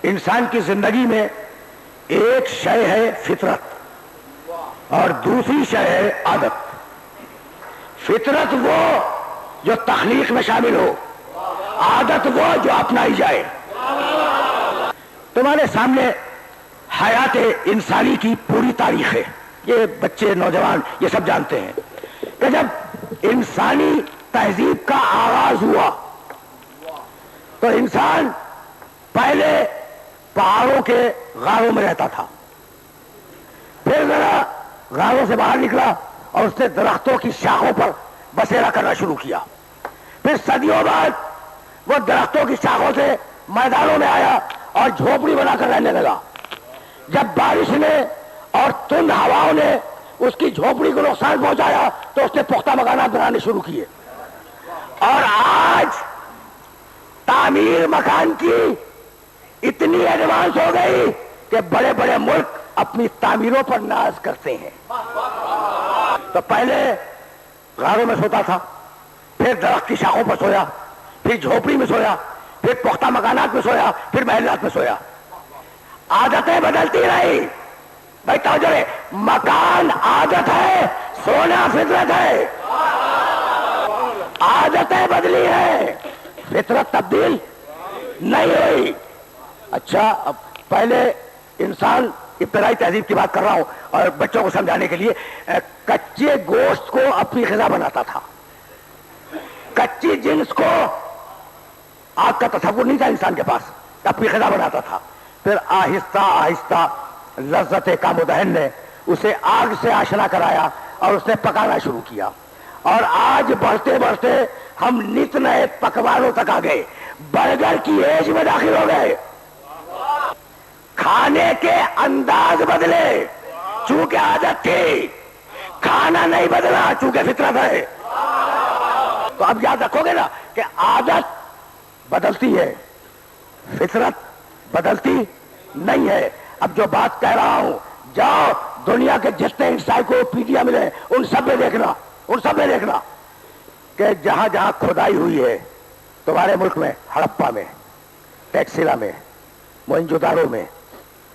انسان کی زندگی میں ایک شے ہے فطرت اور دوسری شے ہے عادت. فطرت وہ جو تخلیق میں شامل ہو، عادت وہ جو اپنائی جائے. تمہارے سامنے حیات انسانی کی پوری تاریخ ہے. یہ بچے نوجوان یہ سب جانتے ہیں کہ جب انسانی تہذیب کا آغاز ہوا تو انسان پہلے پہاڑوں کے غاروں میں رہتا تھا، پھر ذرا غاروں سے باہر نکلا اور اس نے درختوں کی شاخوں پر بسیرا کرنا شروع کیا. پھر صدیوں بعد وہ درختوں کی شاخوں سے میدانوں میں آیا اور جھوپڑی بنا کر رہنے لگا. جب بارش نے اور تند ہواؤں نے اس کی جھوپڑی کو نقصان پہنچایا تو اس نے پختہ مکانات بنانے شروع کیے. اور آج تعمیر مکان کی اتنی ایڈوانس ہو گئی کہ بڑے بڑے ملک اپنی تعمیروں پر ناز کرتے ہیں. تو پہلے غاروں میں سوتا تھا، پھر درخت کی شاخوں پر سویا، پھر جھوپڑی میں سویا، پھر پختہ مکانات میں سویا، پھر محلات میں سویا. عادتیں بدلتی رہی. بھائی توجہ ہے، مکان عادت ہے، سونا فطرت ہے. عادتیں بدلی ہیں، فطرت تبدیل نہیں ہوئی. اچھا، اب پہلے انسان ابتدائی تہذیب کی بات کر رہا ہوں اور بچوں کو سمجھانے کے لیے کچے گوشت کو اپنی غذا بناتا تھا. کچی جنس کو آگ کا تصور نہیں تھا انسان کے پاس، اپنی غذا بناتا تھا. پھر آہستہ آہستہ لذت کام و دہن نے اسے آگ سے آشنا کرایا اور اس نے پکانا شروع کیا. اور آج بڑھتے بڑھتے ہم نت نئے پکوانوں تک آ گئے. برگر کی ایج میں داخل ہو گئے. کھانے کے انداز بدلے چونکہ عادت تھی، کھانا نہیں بدلا چونکہ فطرت ہے. تو اب یاد رکھو گے نا کہ عادت بدلتی ہے، فطرت بدلتی نہیں ہے. اب جو بات کہہ رہا ہوں، جاؤ دنیا کے جتنے انسائکلوپیڈیا ملے ان سب میں دیکھنا کہ جہاں جہاں کھدائی ہوئی ہے، تمہارے ملک میں ہڑپا میں، ٹیکسلا میں، موئنجودارو میں،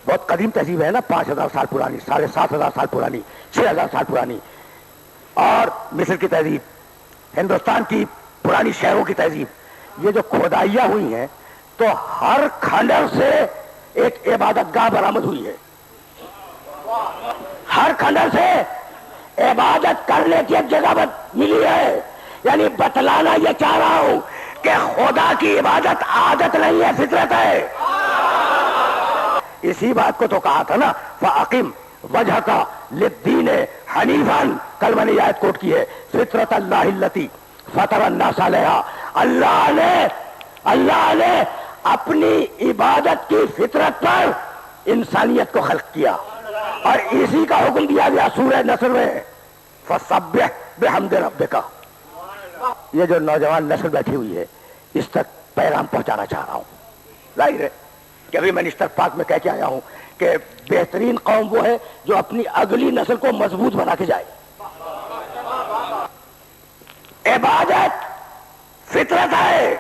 بہت قدیم تہذیب ہے نا، 5000 سال پرانی، 7500 سال پرانی، 6000 سال پرانی. اور مصر کی تہذیب، ہندوستان کی پرانی شہروں کی تہذیب، یہ جو کھدائیاں ہوئی ہیں تو ہر کھنڈر سے ایک عبادت گاہ برآمد ہوئی ہے. ہر کھنڈر سے عبادت کرنے کی ایک جگہ ملی ہے. یعنی بتلانا یہ چاہ رہا ہوں کہ خدا کی عبادت عادت نہیں ہے، فطرت ہے. اسی بات کو تو کہا تھا نا، فَأَقِمْ وَجْهَكَ لِلدِّينِ حَنِيفًا. کل میں نے آیت کوٹ کی ہے، فطرت اللہ التی فطر الناس علیہا. اللہ نے اپنی عبادت کی فطرت پر انسانیت کو خلق کیا اور اسی کا حکم دیا گیا سورہ نصر میں، فَسَبِّحْ بِحَمْدِ رَبِّكَ. یہ جو نوجوان نسل بیٹھی ہوئی ہے اس تک پیغام پہنچانا چاہ رہا ہوں. ظاہر ہے کہ ابھی میں نشتر پاک میں کہہ کے آیا ہوں کہ بہترین قوم وہ ہے جو اپنی اگلی نسل کو مضبوط بنا کے جائے. عبادت فطرت ہے.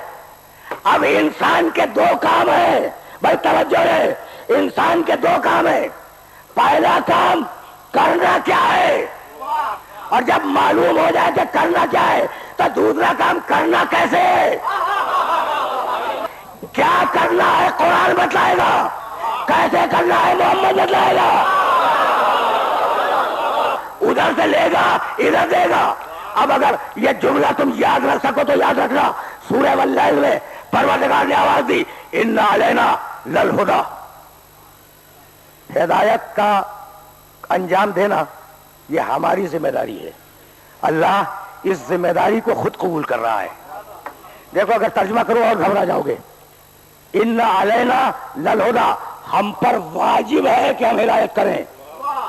اب انسان کے دو کام ہیں، بھائی توجہ ہے، انسان کے دو کام ہیں. پہلا کام کرنا کیا ہے، اور جب معلوم ہو جائے کہ کرنا کیا ہے تو دوسرا کام کرنا کیسے ہے. کیا کرنا ہے قرآن بتلائے گا، کیسے کرنا ہے محمد بتلائے گا. ادھر سے لے گا ادھر دے گا. اب اگر یہ جملہ تم یاد رکھ سکو تو یاد رکھنا، سورہ واللیل میں پروردگار نے آواز دی، ان علینا للہدی. ہدایت کا انجام دینا یہ ہماری ذمہ داری ہے. اللہ اس ذمہ داری کو خود قبول کر رہا ہے. دیکھو اگر ترجمہ کرو اور گھبرا جاؤ گے، ان علینا للہدی، ہم پر واجب ہے کہ ہم ہدایت کریں.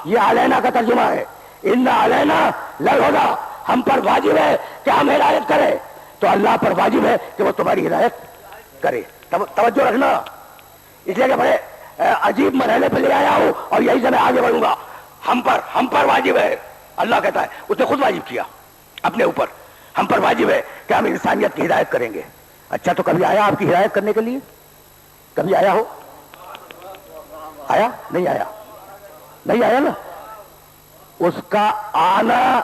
یہ علینا کا ترجمہ ہے. ان علینا للہدی، ہم پر واجب ہے کہ ہم ہدایت کریں. تو اللہ پر واجب ہے کہ وہ تمہاری ہدایت کرے. توجہ رکھنا، اس لیے کہ بڑے عجیب مرحلے پہ لے آیا ہوں اور یہی سے میں آگے بڑھوں گا. ہم پر واجب ہے، اللہ کہتا ہے، اس نے خود واجب کیا اپنے اوپر. ہم پر واجب ہے کہ ہم انسانیت کی ہدایت کریں گے. اچھا تو کبھی آیا آپ کی ہدایت کرنے کے لیے؟ کبھی آیا ہو؟ آیا؟ نہیں آیا؟ نہیں آیا نا. اس کا آنا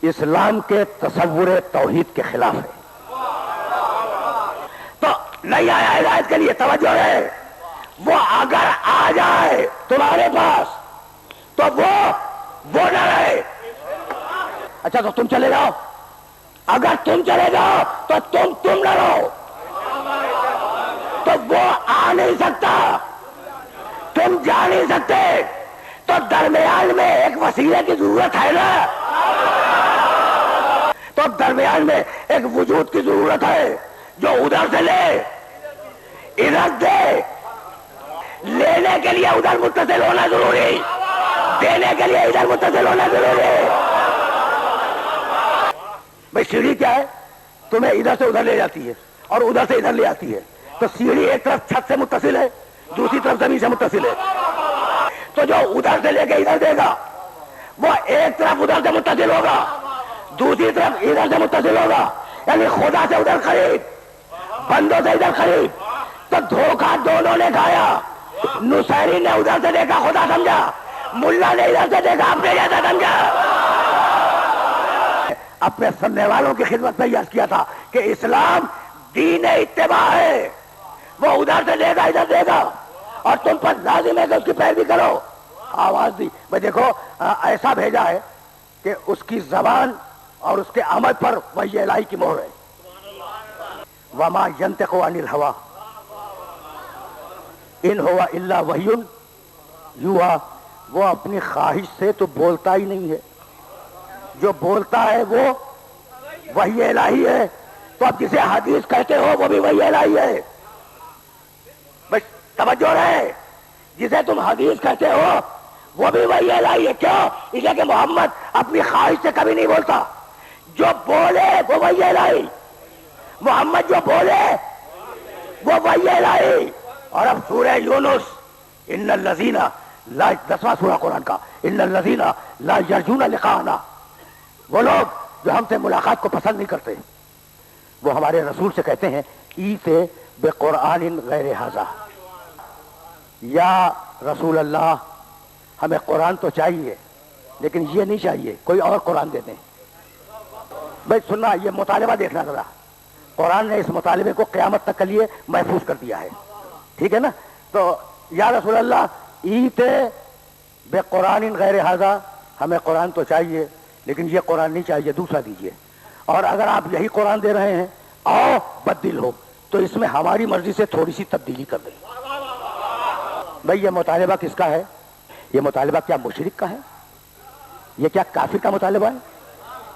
اسلام کے تصور توحید کے خلاف ہے. تو نہیں آیا ہدایت کے لیے. توجہ ہے. وہ اگر آ جائے تمہارے پاس تو وہ نہ رہے. اچھا تو تم چلے جاؤ. اگر تم چلے جاؤ تو تم نہ رہو تو وہ آ نہیں سکتا. تم جا نہیں سکتے. تو درمیان میں ایک وسیلے کی ضرورت ہے نا. تو درمیان میں ایک وجود کی ضرورت ہے جو ادھر سے لے ادھر دے. لینے کے لیے ادھر متصل ہونا ضروری, دینے کے لیے ادھر متصل ہونا ضروری. بھائی سیڑھی کیا ہے؟ تمہیں ادھر سے ادھر لے جاتی ہے اور ادھر سے ادھر لے آتی ہے. تو سیڑھی ایک طرف چھت سے متصل ہے, دوسری طرف زمین سے متصل ہے. تو جو ادھر سے لے کے ادھر دے گا وہ ایک طرف ادھر سے متصل ہوگا, دوسری طرف ادھر سے متصل ہوگا. یعنی خدا سے ادھر قریب, بندوں سے ادھر قریب. تو دھوکہ دونوں نے کھایا. نصیری نے ادھر سے دیکھا خدا سمجھا, ملا نے ادھر سے دیکھا اپنے جیسا سمجھا. اپنے سننے والوں کی خدمت میں یاد کیا تھا کہ اسلام دین اتباع ہے. وہ ادھر سے لے گا ادھر دے گا اور تم پر لازم ہے کہ اس کی پیروی کرو. آواز دی. میں دیکھو ایسا بھیجا ہے کہ اس کی زبان اور اس کے عمل پر وحی الہی کی مہر ہے. وما ينطق عن الهوى ان هو الا وحی یوحی. وہ اپنی خواہش سے تو بولتا ہی نہیں ہے, جو بولتا ہے وہ وحی الہی ہے. تو اب جسے حدیث کہتے ہو وہ بھی وحی الہی ہے. بس توجہ رہے, جسے تم حدیث کہتے ہو وہ بھی وحی الہی ہے. کیوں؟ اس لیے کہ محمد اپنی خواہش سے کبھی نہیں بولتا. جو بولے وہ وحی الہی. محمد جو بولے وہ وحی الہی. اور اب سورہ یونس, ان الذین لا, 10واں سورہ قرآن کا, ان الذین لا یرجون لقاءنا. وہ لوگ جو ہم سے ملاقات کو پسند نہیں کرتے وہ ہمارے رسول سے کہتے ہیں ایتے بقرآن غیر ھذا. یا رسول اللہ ہمیں قرآن تو چاہیے لیکن یہ نہیں چاہیے, کوئی اور قرآن دے دیں. بھائی سننا, یہ مطالبہ دیکھنا ذرا. قرآن نے اس مطالبے کو قیامت تک کے لیے محفوظ کر دیا ہے. ٹھیک ہے نا. تو یا رسول اللہ ایتے بقرآن غیر ھذا, ہمیں قرآن تو چاہیے لیکن یہ قرآن نہیں چاہیے, دوسرا دیجیے. اور اگر آپ یہی قرآن دے رہے ہیں آؤ بدل ہو تو اس میں ہماری مرضی سے تھوڑی سی تبدیلی کر دیں. بھائی یہ مطالبہ کس کا ہے؟ یہ مطالبہ کیا مشرک کا ہے؟ یہ کیا کافر کا مطالبہ ہے؟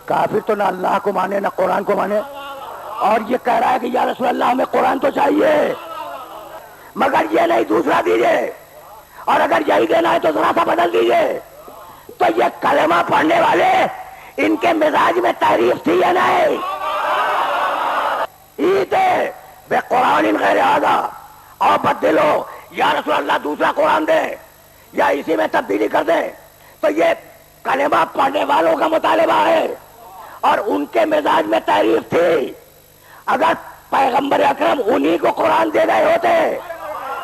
کافر تو نہ اللہ کو مانے نہ قرآن کو مانے, اور یہ کہہ رہا ہے کہ یا رسول اللہ ہمیں قرآن تو چاہیے مگر یہ نہیں دوسرا دیجیے, اور اگر یہی دینا ہے تو ذرا سا بدل دیجیے. تو یہ کلمہ پڑھنے والے ان کے مزاج میں تعریف تھی یا نہیں؟ ایتے بے قرآن غیر ھذا اور بدلو, یا رسول اللہ دوسرا قرآن دے یا اسی میں تبدیلی کر دے. تو یہ کلمہ پڑھنے والوں کا مطالبہ ہے اور ان کے مزاج میں تعریف تھی. اگر پیغمبر اکرم انہی کو قرآن دے رہے ہوتے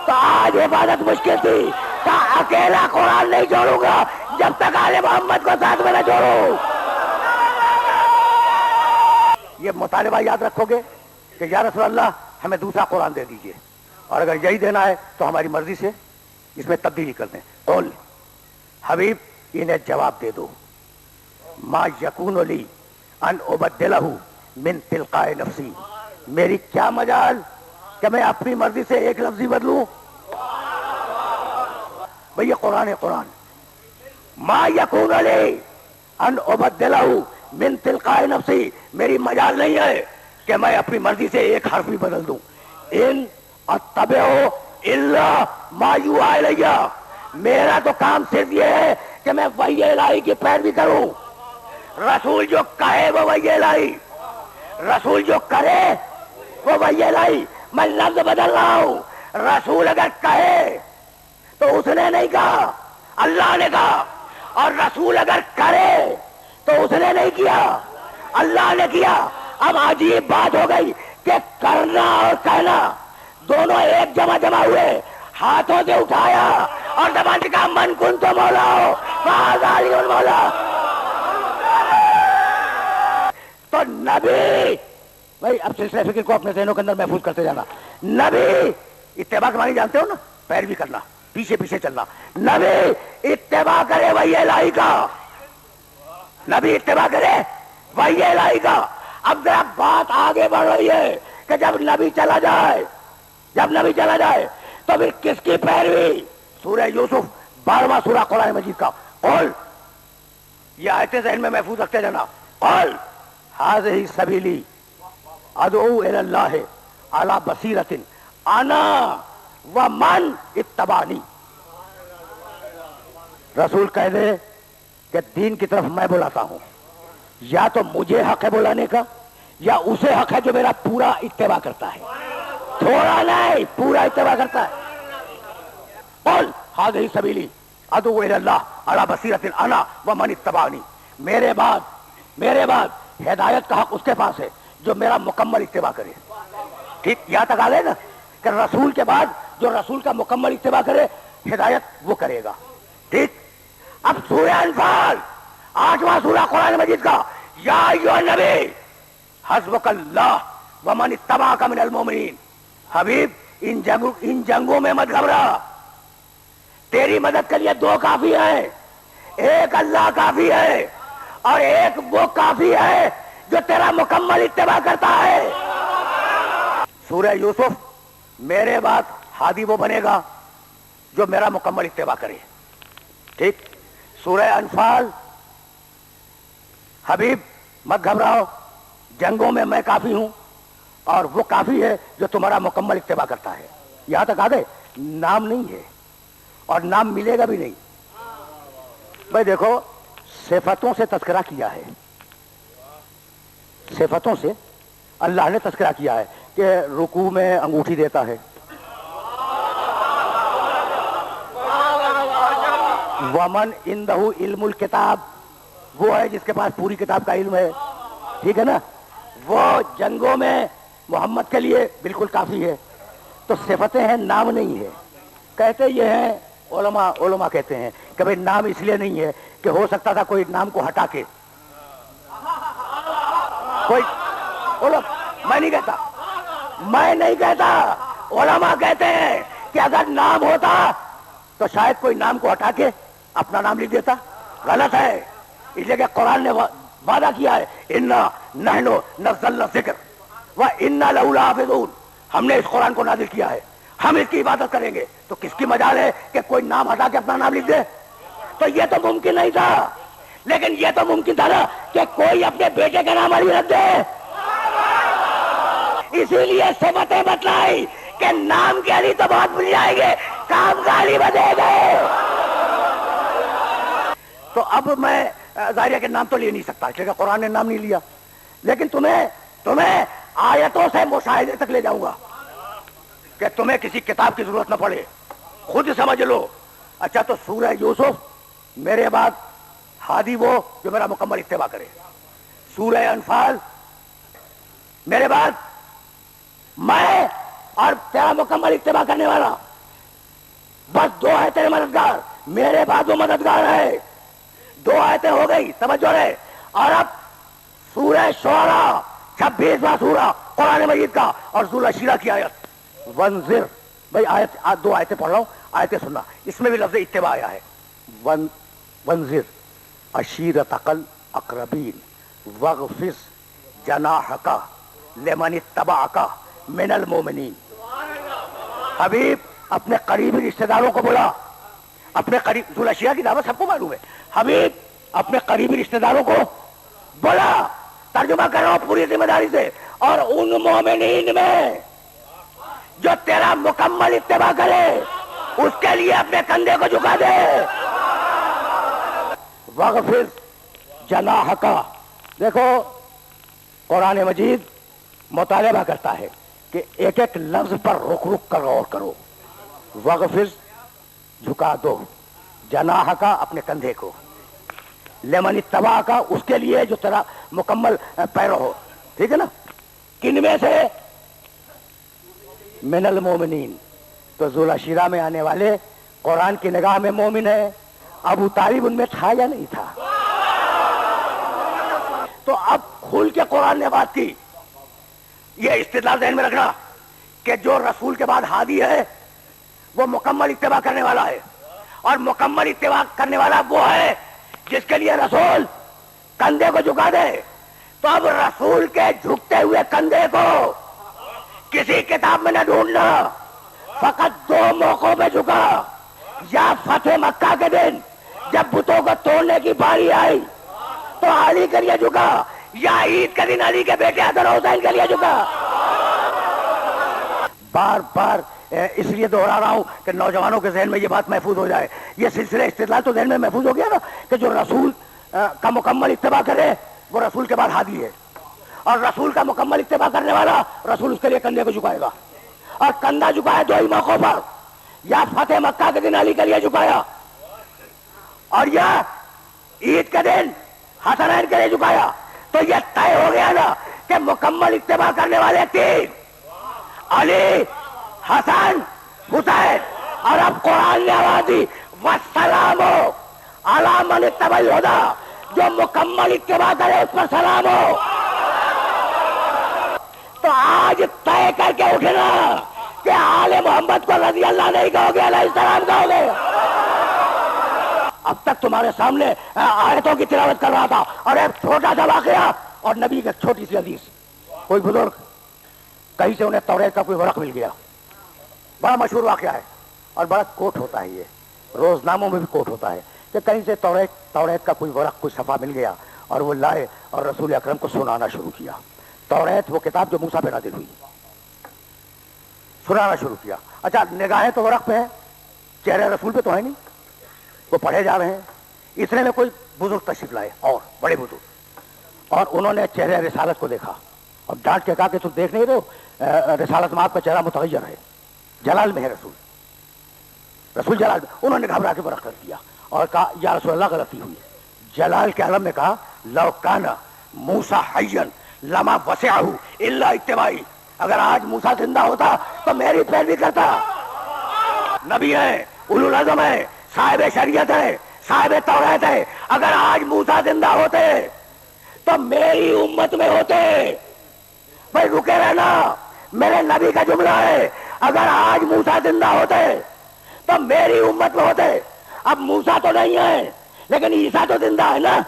تو آج عبادت مشکل تھی. کہ اکیلا قرآن نہیں چھوڑوں گا جب تک آل محمد کو ساتھ میں نہ جوڑوں. یہ مطالبہ یاد رکھو گے کہ یا رسول اللہ ہمیں دوسرا قرآن دے دیجئے, اور اگر یہی دینا ہے تو ہماری مرضی سے اس میں تبدیلی کر دیں. قول حبیب انہیں جواب دے دو, ما یکون لی ان ابدلہ من تلقاء نفسی. میری کیا مجال کہ میں اپنی مرضی سے ایک لفظی بدلوں. بھئی یہ قرآن ہے, قرآن. ما یکون لی ان ابدلہ من تلقاء نفسی, میری مجال نہیں ہے کہ میں اپنی مرضی سے ایک حرف بھی بدل دوں. ان اتبع الا ما یوحی الی, میرا تو کام صرف یہ ہے کہ میں وحی الہی کی پیروی کروں. رسول جو کہے وہ وحی الہی, رسول جو کرے وہ وحی الہی. میں لفظ بدل رہا ہوں. رسول اگر کہے تو اس نے نہیں کہا, اللہ نے کہا. اور رسول اگر کرے تو اس نے نہیں کیا, اللہ نے کیا. اب عجیب بات ہو گئی کہ کہ کرنا اور کہنا دونوں ایک جمع ہوئے، ہاتھوں سے اٹھایا اور زبان سے کہا من کن تو مولا ہو علی مولا. تو نبی، بھائی اب سلسلہ فکر کو اپنے ذہنوں کے اندر محفوظ کرتے جانا. نبی اتباع کے معنی جانتے ہو نا؟ پیروی کرنا، پیچھے پیچھے چلنا. نبی اتباع کرے وحی الہی کا، نبی اتباع کرے وحی الہی کا. اب ذرا بات آگے بڑھ رہی ہے کہ جب نبی چلا جائے تو پھر کس کی پیروی؟ سورہ یوسف 12واں سورہ قرآن مجید کا. قل، یہ آیتیں ذہن میں محفوظ رکھتے جانا. قل ھذہ سبیلی ادعو الی اللہ علی بصیرۃ انا ومن اتبعنی. رسول کہہ دے کہ دین کی طرف میں بلاتا ہوں، یا تو مجھے حق ہے بلانے کا، یا اسے حق ہے جو میرا پورا اتباع کرتا ہے، تھوڑا نہیں پورا اتباع کرتا ہے. قل ھذہ سبیلی ادعو الی اللہ علی بصیرۃ انا ومن اتبعنی. میرے بعد ہدایت کا حق اس کے پاس ہے جو میرا مکمل اتباع کرے. ٹھیک، یہاں تک آ گئے نا کہ رسول کے بعد جو رسول کا مکمل اتباع کرے ہدایت وہ کرے گا. ٹھیک، اب سورہ انفال 8واں سورہ قرآن مجید کا، یا ایھا النبی حسبک اللہ ومن اتبعک من المؤمنین. حبیب ان جنگوں میں مت گھبرا، تیری مدد کے لیے 2 کافی ہیں، ایک اللہ کافی ہے اور ایک وہ کافی ہے جو تیرا مکمل اتباع کرتا ہے. سورہ یوسف، میرے بعد ہادی وہ بنے گا جو میرا مکمل اتباع کرے. ٹھیک، سورہ انفال، حبیب مت گھبراؤ، جنگوں میں میں کافی ہوں اور وہ کافی ہے جو تمہارا مکمل اتباع کرتا ہے. یہاں تک آ گئے. نام نہیں ہے اور نام ملے گا بھی نہیں. بھائی دیکھو، صفتوں سے تذکرہ کیا ہے، صفتوں سے اللہ نے تذکرہ کیا ہے کہ رکوع میں انگوٹھی دیتا ہے، ومن عندہ علم الکتاب، وہ ہے جس کے پاس پوری کتاب کا علم ہے. ٹھیک ہے نا، وہ جنگوں میں محمد کے لیے بالکل کافی ہے. تو صفتیں ہیں، نام نہیں ہے. کہتے یہ ہیں علماء کہتے ہیں کہ بھئی نام اس لیے نہیں ہے کہ ہو سکتا تھا کوئی نام کو ہٹا کے کوئی میں نہیں کہتا، علماء کہتے ہیں کہ اگر نام ہوتا تو شاید کوئی نام کو ہٹا کے اپنا نام لکھ دیتا. غلط ہے، اس لیے کہ قرآن نے وعدہ کیا ہے انا نحن نزلنا الذکر وانا لہ لحافظون. ہم نے اس قرآن کو نازل کیا ہے، ہم اس کی عبادت کریں گے. تو کس کی مجال ہے کہ کوئی نام ہٹا کے اپنا نام لکھ دے؟ تو یہ تو ممکن نہیں تھا، لیکن یہ تو ممکن تھا نا کہ کوئی اپنے بیٹے کا نام علی رکھ دے. اسی لیے صفتیں بتلائی کہ نام کے علی تو بہت مل جائیں گے، کام کا علی بدے گئے. تو اب میں ظاہر کے نام تو لے نہیں سکتا اس لیے کہ قرآن نے نام نہیں لیا، لیکن تمہیں آیتوں سے مشاہدے تک لے جاؤں گا کہ تمہیں کسی کتاب کی ضرورت نہ پڑے، خود سمجھ لو. اچھا، تو سورہ یوسف، میرے بعد ہادی وہ جو میرا مکمل اتباع کرے. سورہ انفال، میرے بعد میں اور تیرا مکمل اتباع کرنے والا، بس 2 ہے تیرے مددگار، میرے بعد وہ مددگار ہے. 2 آیتیں ہو گئی، سمجھو رہے. اور اب سورہ شعراء 26واں سورہ قرآن مجید کا اور سورہ شیرہ کی آیت ونذر. بھائی آیت 2 آیتیں پڑھ رہا ہوں، آیتیں سننا. اس میں بھی لفظ اتباع آیا ہے. ونذر عشیرتک الاقربین واغفظ جناحک لمن اتبعک من المؤمنین. حبیب اپنے قریبی رشتہ داروں کو بولا، اپنے قریب، سورہ شیرہ کی دعوت سب کو معلوم ہے. حبیب اپنے قریبی رشتہ داروں کو بولا، ترجمہ کر رہا ہوں پوری ذمہ داری سے، اور ان مومنین میں جو تیرا مکمل اتباع کرے اس کے لیے اپنے کندھے کو جھکا دے. واغفظ جناحک. دیکھو قرآن مجید مطالبہ کرتا ہے کہ ایک ایک لفظ پر رک کر غور کرو. واغفظ، جھکا دو، جناحک اپنے کندھے کو، لمن اتبعک اس کے لیے جو تیرا مکمل پیرو ہو. ٹھیک ہے نا. کن میں سے؟ من المومنین. تو ذوالعشیرہ میں آنے والے قرآن کی نگاہ میں مومن ہے. ابو طالب ان میں تھا یا نہیں تھا؟ تو اب کھول کے قرآن نے بات کی. یہ استدلال ذہن میں رکھنا کہ جو رسول کے بعد ہادی ہے وہ مکمل اتباع کرنے والا ہے, اور مکمل اتباع کرنے والا وہ ہے جس کے لیے رسول کندھے کو جھکا دے. تو اب رسول کے جھکتے ہوئے کندھے کو کسی کتاب میں نہ ڈھونڈنا, فقط دو موقعوں پہ جھکا. یا فتح مکہ کے دن جب بتوں کو توڑنے کی باری آئی تو علی کے لیے جھکا, یا عید کے دن علی کے بیٹے حسن حسین کے لیے جھکا. بار بار اس لیے دوہرا رہا ہوں کہ نوجوانوں کے ذہن میں یہ بات محفوظ ہو جائے. یہ سلسلہ استدلال تو ذہن میں محفوظ ہو گیا نا کہ جو رسول کا مکمل اتباع کرے وہ رسول کے بعد ہادی ہے, اور رسول کا مکمل اتباع کرنے والا رسول اس کے لیے کندھے کو جھکائے گا. اور کندھا جھکایا دو ہی موقعوں پر, یا فتح مکہ کے دن علی کے لیے جھکایا, اور یا عید کے دن حسنین کے لیے جھکایا. تو یہ طے ہو گیا نا کہ مکمل اتباع کرنے والے تین, علی, حسن, حسین. اور اب قرآن نے آواز دی والسلام علی من اتبع الہدی, جو مکمل اتباع کرے اس پر سلام ہو. تو آج طے کر کے اٹھنا کہ آل محمد کو رضی اللہ نہیں کہو گے, علیہ السلام کہو گے. اب تک تمہارے سامنے آیتوں کی تلاوت کر رہا تھا, اور ایک چھوٹا سا واقعہ اور نبی کی چھوٹی سی حدیث. کوئی بزرگ کہیں سے انہیں توریت کا کوئی ورق مل گیا, بڑا مشہور واقعہ ہے اور بڑا کوٹ ہوتا ہے, یہ روزناموں میں بھی کوٹ ہوتا ہے کہ کہیں سے توریت کا کوئی ورق, کوئی صفحہ مل گیا اور وہ لائے اور رسول اکرم کو سنانا شروع کیا. توریت وہ کتاب جو موسیٰ پہ نازل ہوئی, سنانا شروع کیا. اچھا نگاہیں تو ورق پہ ہیں, چہرے رسول پہ تو ہے نہیں, وہ پڑھے جا رہے ہیں. اتنے میں کوئی بزرگ تشریف لائے, اور بڑے بزرگ, اور انہوں نے چہرے رسالت کو دیکھا اور ڈانٹ کے کہا کہ تم دیکھ نہیں رہے ہو, رسالت میں آپ کا چہرہ متغیر ہے, جلال میں ہے رسول, رسول جلال میں. انہوں نے گھبرا کے ورق کر دیا اور کہا یا رسول اللہ غلطی ہوئی. جلال کے عالم میں کہا لو کان موسیٰ حیا لما وسعہ الا اتباعی, اگر آج موسیٰ زندہ ہوتا تو میری پیروی کرتا. نبی ہے, اولو العزم ہے, صاحب شریعت ہے, صاحب توریت ہے. اگر آج موسیٰ زندہ ہوتے تو میری امت میں ہوتے. بھائی رکے رہنا, میرے نبی کا جملہ ہے, اگر آج موسیٰ زندہ ہوتے تو میری امت میں ہوتے. اب موسیٰ تو نہیں ہے لیکن عیسیٰ تو زندہ ہے نا.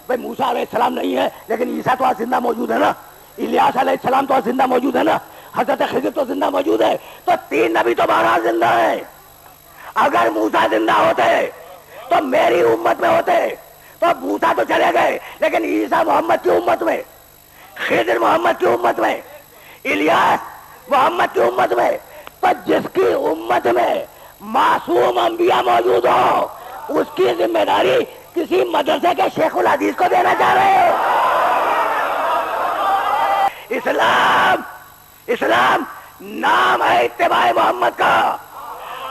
بھائی موسیٰ علیہ السلام نہیں ہے لیکن عیسیٰ تو آج زندہ موجود ہے نا, الیاس علیہ السلام تو آج زندہ موجود ہے نا, حضرت خضر تو زندہ موجود ہے. تو تین نبی تو بہرحال زندہ ہیں. اگر موسیٰ زندہ ہوتے تو میری امت میں ہوتے. تو موسیٰ تو چلے گئے لیکن عیسیٰ محمد کی امت میں, خضر محمد کی امت میں, الیاس محمد کی امت میں. تو جس کی امت میں معصوم انبیاء موجود ہو اس کی ذمہ داری کسی مدرسے کے شیخ الحدیث کو دینا چاہ رہے ہو. اسلام نام ہے اتباع محمد کا,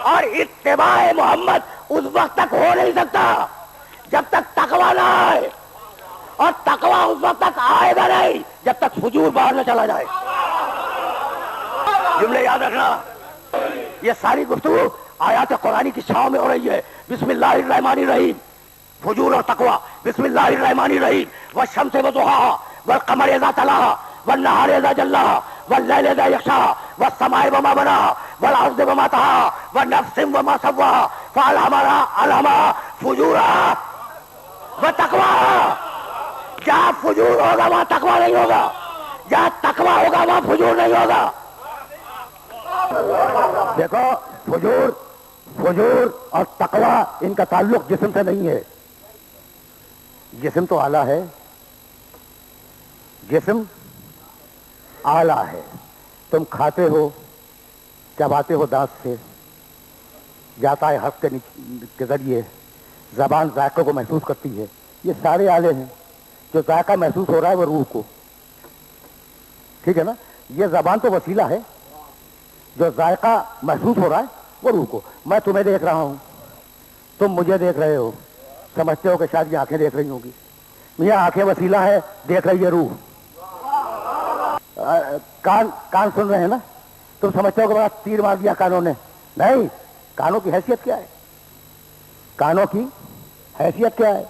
اور اتباع محمد اس وقت تک ہو نہیں سکتا جب تک تقویٰ نہ آئے, اور تقویٰ اس وقت تک آئے گا نہیں جب تک فجور باہر نہ چلا جائے. جملے یاد رکھنا, یہ ساری گفتگو آیات قرآنی کی چھاؤں میں ہو رہی ہے. بسم اللہ الرحمن الرحیم, فجور اور تقویٰ. بسم اللہ الرحمن الرحیم, والشمس وضحاها والقمر اذا تلاها والنهار اذا جلاها والليل اذا يغشاها والسماء وما بناها والارض وما طحاها ونفس وما سواها فالهمها فجورها وتقواها. جہاں فجور ہوگا وہاں تقویٰ نہیں ہوگا, جہاں تقویٰ ہوگا وہاں فجور نہیں ہوگا. دیکھو فجور اور تقویٰ ان کا تعلق جسم سے نہیں ہے. جسم تو اعلیٰ ہے, جسم اعلیٰ ہے. تم کھاتے ہو, چباتے ہو دانت سے, جاتا ہے حلق کے ذریعے, زبان ذائقے کو محسوس کرتی ہے. یہ سارے آلے ہیں. جو ذائقہ محسوس ہو رہا ہے وہ روح کو, ٹھیک ہے نا. یہ زبان تو وسیلہ ہے, جو ذائقہ محسوس ہو رہا ہے وہ روح کو. میں تمہیں دیکھ رہا ہوں, تم مجھے دیکھ رہے ہو, سمجھتے ہو کہ شاید یہ آنکھیں دیکھ رہی ہوں گی. یہ آنکھیں وسیلہ ہے, دیکھ رہی ہے روح. کان سن رہے ہیں نا؟ تم سمجھتے ہو کہ بڑا تیر مار دیا کانوں نے؟ نہیں، کانوں کی حیثیت کیا ہے؟ کانوں کی حیثیت کیا ہے؟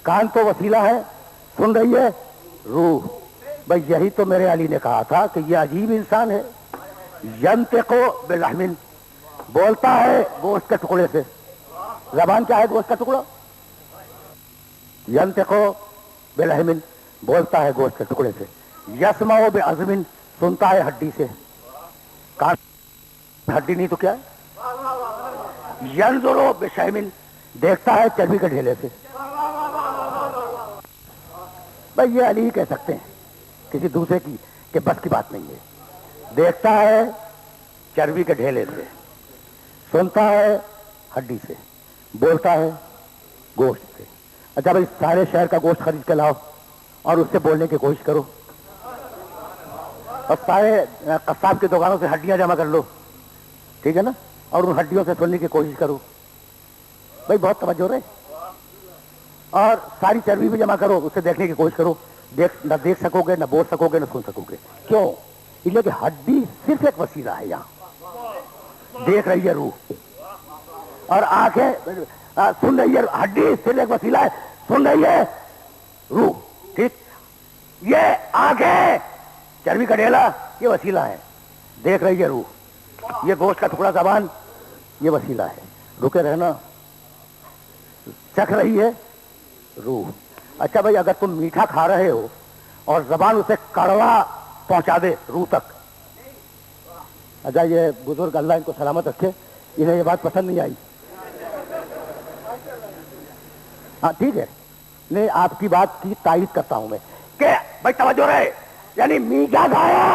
کان تو وسیلہ ہے، سن رہی ہے روح۔ بھائی یہی تو میرے علی نے کہا تھا کہ یہ عجیب انسان ہے، ینطق بلحم، بولتا ہے گوشت کے ٹکڑے سے۔ زبان کیا ہے؟ گوشت کا ٹکڑا۔ ینطق بلحم، بولتا ہے گوشت کے ٹکڑے سے۔ یسمع بعظم، سنتا ہے ہڈی سے۔ کان ہڈی نہیں تو کیا ہے؟ ینظر بشحم، دیکھتا ہے چربی کے ڈھیلے سے۔ بھائی یہ علی کہہ سکتے ہیں کسی دوسرے کی کہ بس کی بات نہیں ہے۔ دیکھتا ہے چربی کے ڈھیلے سے، سنتا ہے ہڈی سے، بولتا ہے گوشت سے۔ اچھا بھائی سارے شہر کا گوشت خرید کے لاؤ اور اس سے بولنے کی کوشش کرو، اور سارے قصاب کی دکانوں سے ہڈیاں جمع کر لو، ٹھیک ہے نا، اور ان ہڈیوں سے سننے کی کوشش کرو۔ بھائی بہت توجہ رہے، اور ساری چربی بھی جمع کرو، اس سے دیکھنے کی کوشش کرو، نہ دیکھ سکو گے، نہ بول سکو گے، نہ سن سکو گے۔ کیوں؟ اس لیے کہ ہڈی صرف ایک وسیلہ ہے، یہاں دیکھ رہی ہے روح، اور آنکھیں سن رہی ہے۔ ہڈی صرف ایک وسیلہ ہے، سن رہی ہے روح، ٹھیک؟ یہ آنکھیں، چربی کا ڈھیلا، یہ وسیلہ ہے، دیکھ رہی ہے روح۔ یہ گوشت کا ٹکڑا زبان، یہ وسیلہ ہے، رکے رہنا، چکھ رہی ہے روح۔ اچھا بھائی اگر تم میٹھا کھا رہے ہو اور زبان اسے کڑوا پہنچا دے روح تک، اچھا یہ بزرگ اللہ ان کو سلامت رکھے، انہیں یہ بات پسند نہیں آئی، ہاں ٹھیک ہے، نہیں آپ کی بات کی تائید کرتا ہوں میں کہ بھائی توجہ رہے، یعنی میٹھا کھایا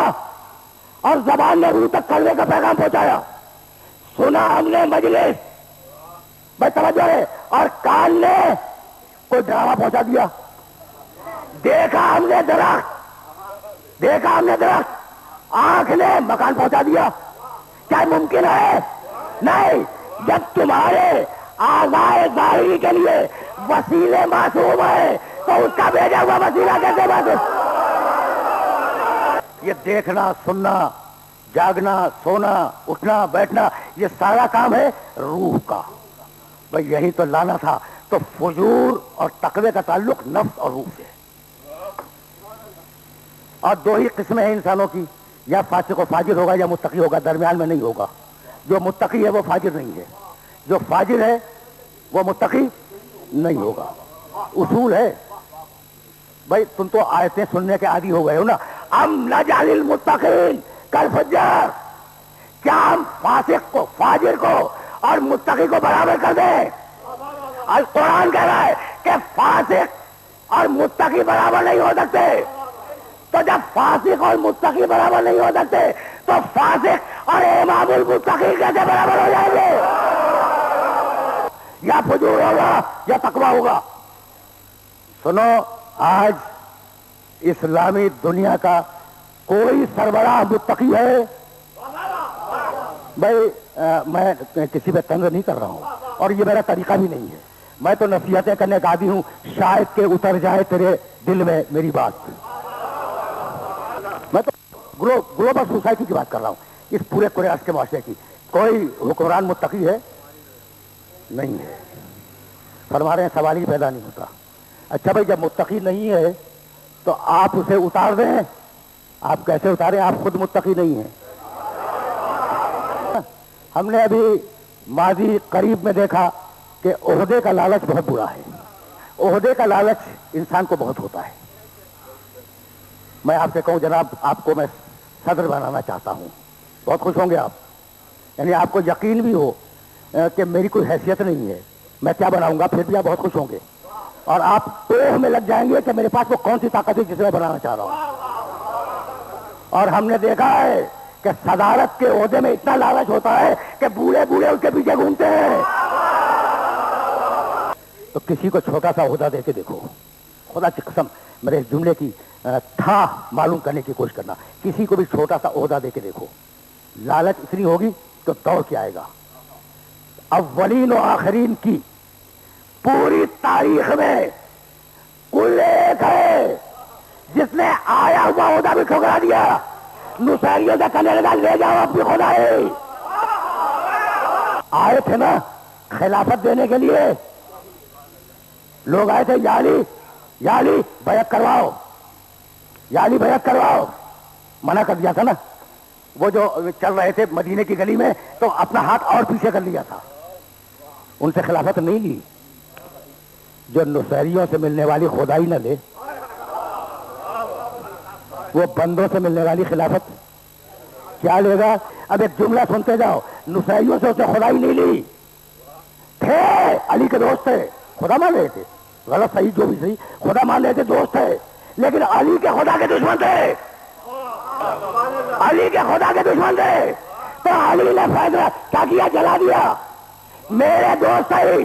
اور زبان نے روح تک کڑوے کا پیغام پہنچایا، سنا ہم نے مجلس، بھائی توجہ رہے، اور کان نے کوئی ڈراوا پہنچا دیا، دیکھا ہم نے درخت، دیکھا ہم نے درخت، آنکھ نے مکان پہنچا دیا، کیا ممکن ہے؟ نہیں۔ جب تمہارے اعضائے ظاہری کے لیے وسیلے معصوم ہے تو اس کا بھیجا ہوا وسیلہ کیسے معصوم؟ یہ دیکھنا، سننا، جاگنا، سونا، اٹھنا، بیٹھنا، یہ سارا کام ہے روح کا۔ بھائی یہی تو لانا تھا۔ تو فجور اور تقوی کا تعلق نفس اور روح سے، اور دو ہی قسمیں ہیں انسانوں کی، یا فاسق و فاجر ہوگا یا متقی ہوگا، درمیان میں نہیں ہوگا۔ جو متقی ہے وہ فاجر نہیں ہے، جو فاجر ہے وہ متقی نہیں ہوگا، اصول ہے۔ بھائی تم تو آیتیں سننے کے عادی ہو گئے ہو نا، ام نجعل المتقین کالفجار، کیا ہم فاسق کو، فاجر کو اور متقی کو برابر کر دیں؟ القرآن کہہ رہا ہے کہ فاسق اور متقی برابر نہیں ہو سکتے، تو جب فاسق اور متقی برابر نہیں ہو سکتے تو فاسق اور امام المتقی کیسے برابر ہو جائیں گے؟ یا فجور ہوگا یا تقویٰ ہوگا۔ سنو، آج اسلامی دنیا کا کوئی سربراہ متقی ہے؟ بھائی میں کسی پہ طنز نہیں کر رہا ہوں، اور یہ میرا طریقہ بھی نہیں ہے، میں تو نصیحتیں کرنے کا عادی ہوں، شاید کہ اتر جائے تیرے دل میں میری بات۔ میں تو گلوبل سوسائٹی کی بات کر رہا ہوں، اس پورے قریش کے معاشرے کی۔ کوئی حکمران متقی ہے؟ نہیں ہے۔ فرما رہے ہیں سوال ہی پیدا نہیں ہوتا۔ اچھا بھائی جب متقی نہیں ہے تو آپ اسے اتار دیں، آپ کیسے اتاریں؟ آپ خود متقی نہیں ہیں۔ ہم نے ابھی ماضی قریب میں دیکھا کہ عہدے کا لالچ بہت برا ہے، عہدے کا لالچ انسان کو بہت ہوتا ہے۔ میں آپ سے کہوں جناب، آپ کو میں صدر بنانا چاہتا ہوں، بہت خوش ہوں گے آپ، یعنی آپ کو یقین بھی ہو کہ میری کوئی حیثیت نہیں ہے، میں کیا بناؤں گا، پھر بھی آپ بہت خوش ہوں گے، اور آپ ٹوہ میں لگ جائیں گے کہ میرے پاس وہ کون سی طاقت ہے جسے میں بنانا چاہ رہا ہوں۔ اور ہم نے دیکھا ہے کہ صدارت کے عہدے میں اتنا لالچ ہوتا ہے کہ بوڑھے بوڑھے اس کے پیچھے گھومتے ہیں۔ تو کسی کو چھوٹا سا عہدہ دے کے دیکھو، خدا کی قسم، میرے اس جملے کی تھا معلوم کرنے کی کوشش کرنا، کسی کو بھی چھوٹا سا عہدہ دے کے دیکھو، لالچ اتنی ہوگی تو دوڑ کے آئے گا۔ اولین و آخرین کی پوری تاریخ میں کل ایک ہے جس نے آیا ہوا عہدہ بھی ٹھکرا دیا، نصیریوں سے کہنے لگا لے جاؤ اپنی خدائی. آئے تھے نا خلافت دینے کے لیے، لوگ آئے تھے یا علی بیعت کرواؤ، یا علی بیعت کرواؤ، منع کر دیا تھا نا. وہ جو چل رہے تھے مدینے کی گلی میں تو اپنا ہاتھ اور پیچھے کر لیا تھا، ان سے خلافت نہیں لی. جو نصیریوں سے ملنے والی خدائی نہ لے، وہ بندوں سے ملنے والی خلافت کیا لے گا؟ اب ایک جملہ سنتے جاؤ، نصیریوں سے اسے خدائی نہیں لی، تھے علی کے دوست تھے، خدا مان رہے تھے، غلط صحیح جو بھی صحیح، خدا مان رہے تھے، دوست تھے، لیکن علی کے خدا کے دشمن تھے، علی کے خدا کے دشمن تھے. تو علی نے فیصلہ کیا کیا؟ جلا دیا. میرے دوست ہے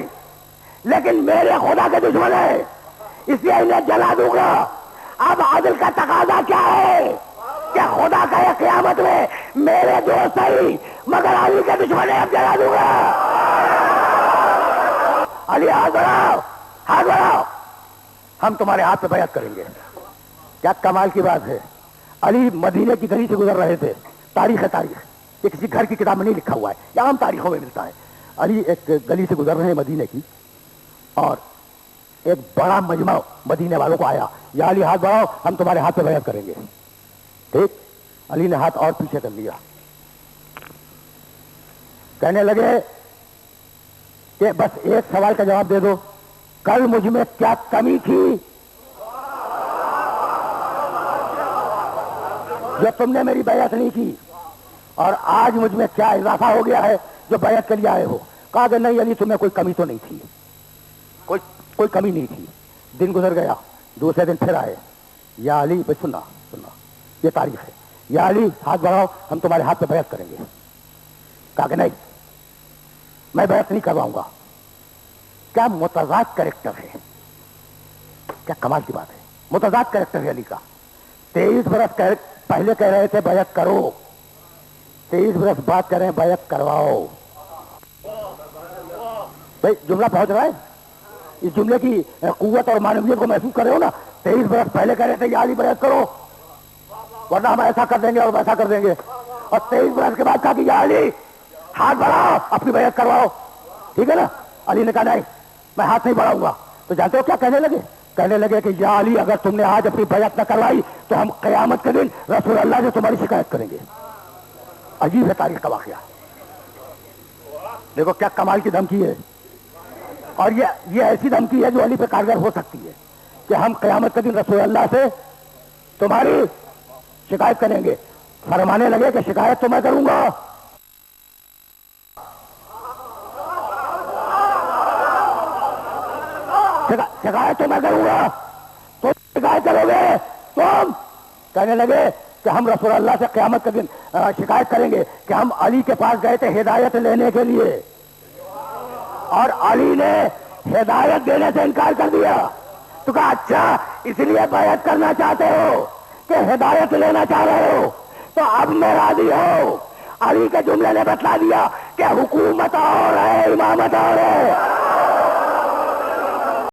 لیکن میرے خدا کے دشمن ہے، اس لیے انہیں جلا دوں گا. اب عدل کا تقاضا کیا ہے کہ خدا کا یہ قیامت میں میرے دوست ہے مگر علی کے دشمن ہے، اب جلا دوں گا. علی ہاتھ بڑھاؤ، ہاتھ بڑھاؤ، ہم تمہارے ہاتھ پہ بیعت کریں گے. کیا کمال کی بات ہے. علی مدینے کی گلی سے گزر رہے تھے، تاریخ ہے، تاریخ یہ کسی گھر کی کتاب میں نہیں لکھا ہوا ہے، یہ عام تاریخوں میں ملتا ہے. علی ایک گلی سے گزر رہے ہیں مدینے کی، اور ایک بڑا مجمع مدینے والوں کو آیا، یا علی ہاتھ بڑھاؤ ہم تمہارے ہاتھ پہ بیعت کریں گے. ٹھیک، علی نے ہاتھ اور پیچھے کر لیا، کہنے لگے کہ بس ایک سوال کا جواب دے دو، کل مجھ میں کیا کمی تھی جو تم نے میری بیعت نہیں کی، اور آج مجھ میں کیا اضافہ ہو گیا ہے جو بیعت کے لیے آئے ہو؟ کہا کہ نہیں علی تمہیں کوئی کمی تو نہیں تھی، کوئی کمی نہیں تھی. دن گزر گیا، دوسرے دن پھر آئے، یا علی بھائی سننا یہ تاریخ ہے، یا علی ہاتھ بڑھاؤ ہم تمہارے ہاتھ پہ بیعت کریں گے. کہا کہ نہیں میں بیعت نہیں کرواؤں گا. کیا متضاد کریکٹر ہے، کیا کمال کی بات ہے. متضاد کریکٹر ہے علی کا. 23 برس پہلے کہہ رہے تھے بیعت کرو، 23 برس بعد کہہ رہے ہیں بیعت کرواؤ. بھائی جملہ پہنچ رہا ہے، اس جملے کی قوت اور معنویت کو محسوس کر رہے ہو نا. 23 برس پہلے کہہ رہے تھے یا علی بیعت کرو ورنہ ہم ایسا کر دیں گے اور ویسا کر دیں گے، اور 23 برس کے بعد کہا کہ یا علی ہاتھ بڑھاؤ اپنی بیعت کرواؤ. ٹھیک ہے نا. علی نے کہا نہیں میں ہاتھ نہیں بڑھاؤں گا. تو جانتے ہو کیا کہنے لگے؟ کہنے لگے کہ یا علی اگر تم نے آج اپنی بیعت نہ کروائی تو ہم قیامت کے دن رسول اللہ سے تمہاری شکایت کریں گے. عجیب ہے تاریخ کا واقعہ. دیکھو کیا کمال کی دھمکی ہے، اور یہ ایسی دھمکی ہے جو علی پہ کارگر ہو سکتی ہے کہ ہم قیامت کے دن رسول اللہ سے تمہاری شکایت کریں گے. فرمانے لگے کہ شکایت تو میں کروں گا، شکایت تو میں کروں گا، تم شکایت کرو گے. تم کہنے لگے کہ ہم رسول اللہ سے قیامت کے دن شکایت کریں گے کہ ہم علی کے پاس گئے تھے ہدایت لینے کے لیے اور علی نے ہدایت دینے سے انکار کر دیا. تو کہا اچھا اس لیے بیعت کرنا چاہتے ہو کہ ہدایت لینا چاہ رہے ہو، تو اب میں راضی ہوں. علی کے جملے نے بتلا دیا کہ حکومت اور ہے، امامت اور ہے.